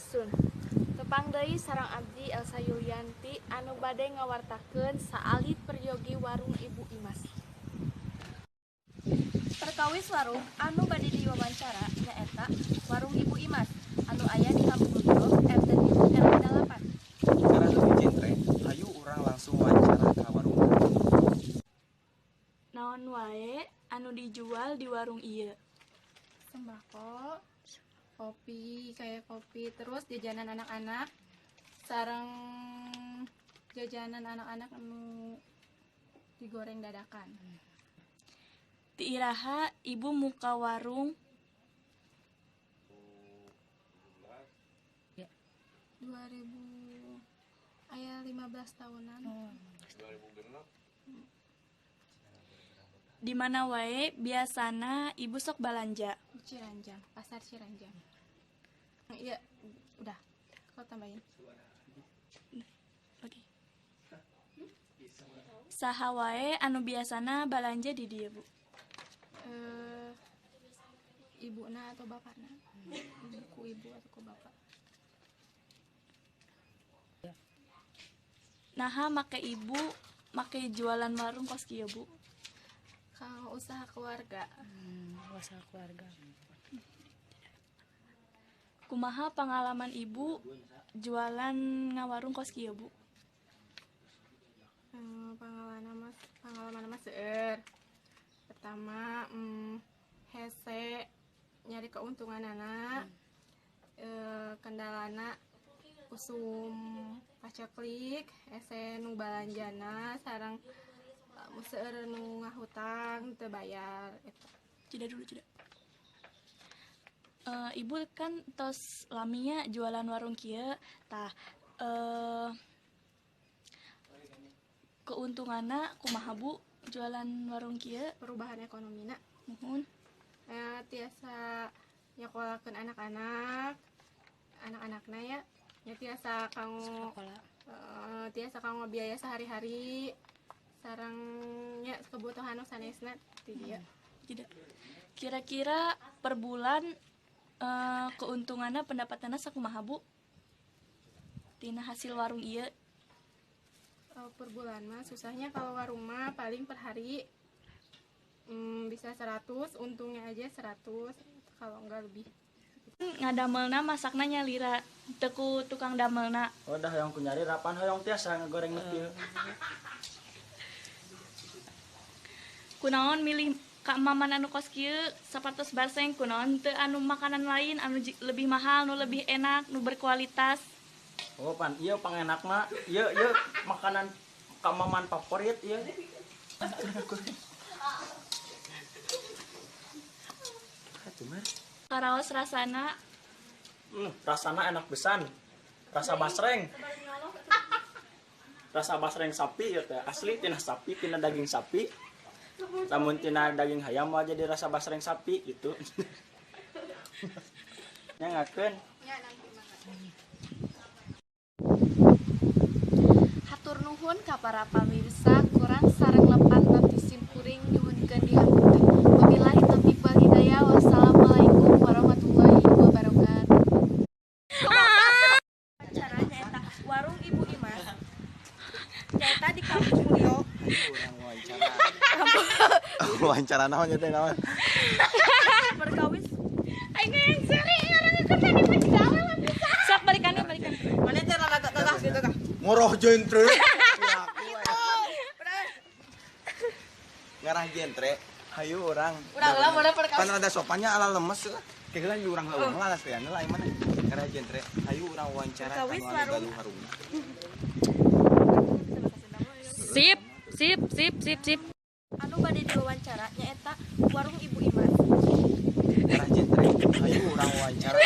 Sun. Tepang deui sareng abdi Elsa Yulianti anu bade ngawartakeun saalit peryogi warung Ibu Imas. Perkawis warung anu bade diwawancara nyaeta warung Ibu Imas anu aya di Kampung Leuweung RT 7 RW 8. Sekarang lebih genre, hayu urang langsung wawancara ka warung. Naon wae anu dijual di warung ieu? Sembako, kopi, kayak kopi, terus jajanan anak-anak, sareng jajanan anak-anak anu digoreng dadakan. Ti iraha ibu muka warung 2000 aya 15 tahunan. di mana wae biasana ibu sok balanja? Ciranjang, pasar Ciranjang. Iya, udah. Kau tambahin. Oke. Saha wae anu biasana balanja di dieu, Bu? Ibuna atau bapakna? Ku ibu atau ku bapak? Naha make ibu make jualan warung kos kieu, Bu? Kalau usaha keluarga. Usaha keluarga. Kumaha pengalaman ibu jualan ngawarung kos kieu, Bu? Pengalaman mas seueur. Pertama, hese nyari keuntungan anak. Kendalana usum paceklik, hese nu balanjana sareng seueur nu ngahutang teu bayar eta. Jeda dulu, jeda. Ibu kan tos laminya jualan warung kieu, tah keuntunganna kumaha, Bu, jualan warung kieu? Perubahan ekonomina Nuhun. tiasa nyokolakeun anak-anakna ya tiasa kanggo tiasa kanggo biaya sehari-hari sareng nya kebutuhan nu sanesna ti dieu. Tidak. Kira-kira per bulan keuntunganna pendapatanna sakumaha, Bu? Tina hasil warung ieu. Per bulan mah susahnya kalau warung mah paling per hari bisa 100, untungnya aja 100 kalau enggak lebih. Ngadamelna masakna nyalira teu ku tukang damelna. Udah yang kunyari rapan hoyong tiasa ngegoreng neupil. Kunaon milih ka maman anu kos kieu sapatos barseng, kunaon teu anu makanan lain anu lebih mahal, nu lebih enak, nu berkualitas? Oh pan, ieu pangenak mah, ieu makanan ka maman favorit ieu. Atuh mah. Karaos rasana Rasana enak besan. Rasa basreng. Rasa basreng sapi ieu teh asli tina sapi, tina daging sapi. Lamun tina daging hayam mah jadi rasa basreng sapi gitu. Nyangakeun. hatur nuhun ka para pamirsa, kurang sareng lepat abdi simkuring nyuhunkeun dihapunten. Wabillahi taufiq wal hidayah. Wassalamualaikum warahmatullahi wabarakatuh. Caranya eta warung Ibu Imas. Nyaeta di Kampung Leuweung. Urang wawancara. Wawancara naon nya teh naon? Perkawis. Aing yang seri ngarang ke tadi penjara bisa. Sok balikan. Mana teh gagah gitu kah? Moroh jentre. Ngarah jentre. Hayu urang. Urang lah boleh perkawis. Kan rada sopannya ala lemes lah. Kayak di urang leuweung lah teh lain mana. Ngarah jentre. Hayu urang wawancara Perkawis anu warung. galuh harumna. Sip. Anu bade diwawancara nyaeta warung Ibu Imas. Ngarah jentre. Hayu urang wawancara.